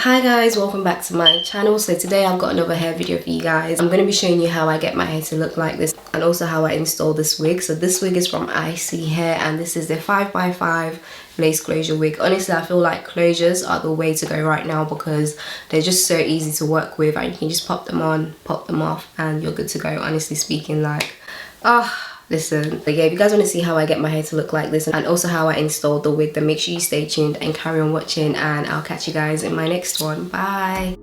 Hi guys, welcome back to my channel. So today I've got another hair video for you guys. I'm going to be showing you how I get my hair to look like this and also how I install this wig. So this wig is from Isee hair and this is the 5x5 lace closure wig. Honestly, I feel like closures are the way to go right now because they're just so easy to work with and you can just pop them on, pop them off and you're good to go. Honestly speaking, like, listen. But yeah, if you guys want to see how I get my hair to look like this and also how I install the wig, then make sure you stay tuned and carry on watching, and I'll catch you guys in my next one. Bye.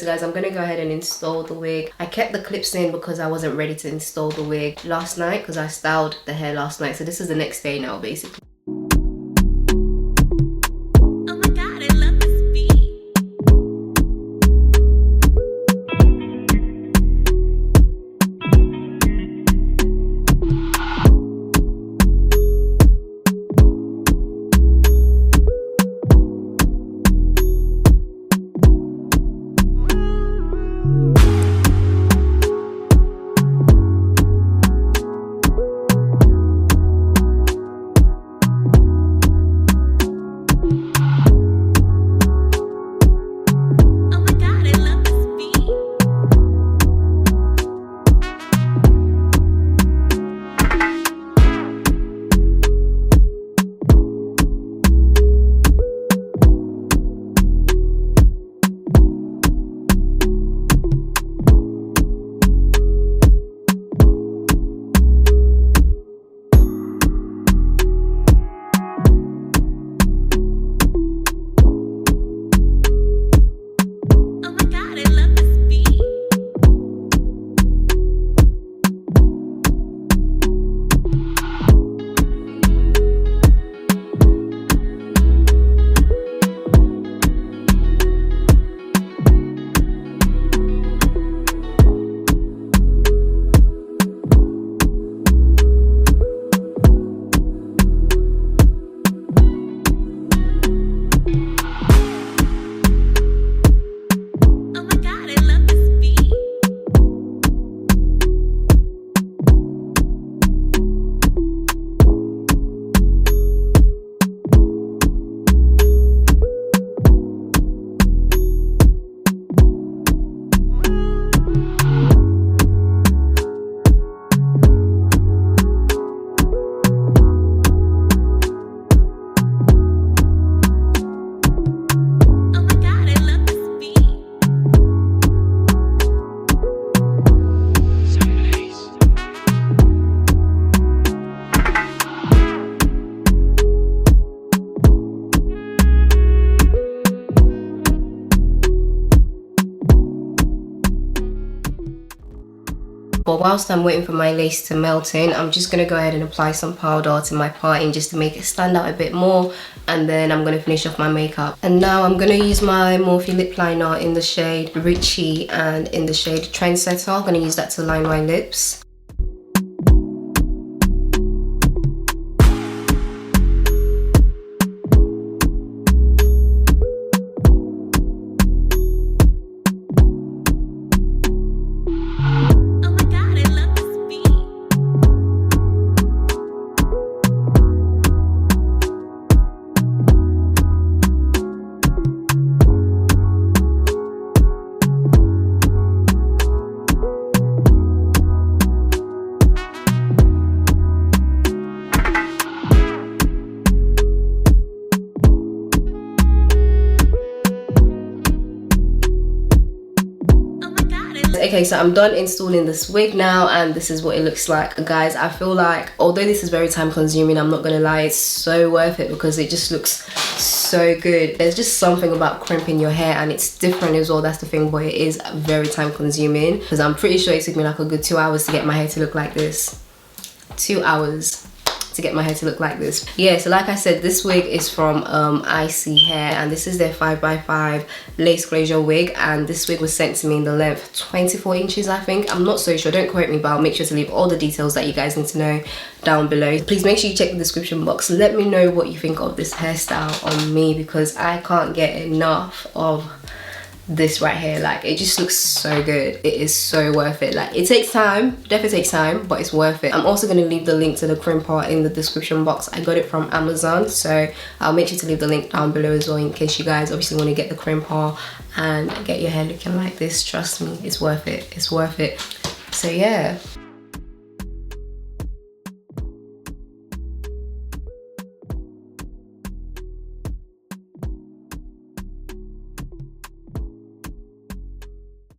so guys, I'm gonna go ahead and install the wig. I kept the clips in because I wasn't ready to install the wig last night because I styled the hair last night. So this is the next day now, basically. But whilst I'm waiting for my lace to melt in, I'm just going to go ahead and apply some powder to my parting just to make it stand out a bit more. And then I'm going to finish off my makeup. And now I'm going to use my Morphe lip liner in the shade Richie and in the shade Trendsetter. I'm going to use that to line my lips. Okay, so I'm done installing this wig now, and this is what it looks like. Guys, I feel like although this is very time consuming, I'm not gonna lie, it's so worth it because it just looks so good. There's just something about crimping your hair, and it's different as well, that's the thing, but it is very time consuming because I'm pretty sure it took me like a good 2 hours to get my hair to look like this. 2 hours to get my hair to look like this. Yeah, so like I said, this wig is from Isee hair, and this is their 5x5 lace closure wig, and this wig was sent to me in the length 24 inches, I think. I'm not so sure, don't quote me, but I'll make sure to leave all the details that you guys need to know down below. Please make sure you check the description box. Let me know what you think of this hairstyle on me because I can't get enough of this right here. Like, it just looks so good. It is so worth it. Like, it takes time, definitely takes time, but it's worth it. I'm also going to leave the link to the crimp part in the description box. I got it from Amazon, so I'll make sure to leave the link down below as well in case you guys obviously want to get the crimp part and get your hair looking like this. Trust me, it's worth it. It's worth it. So yeah.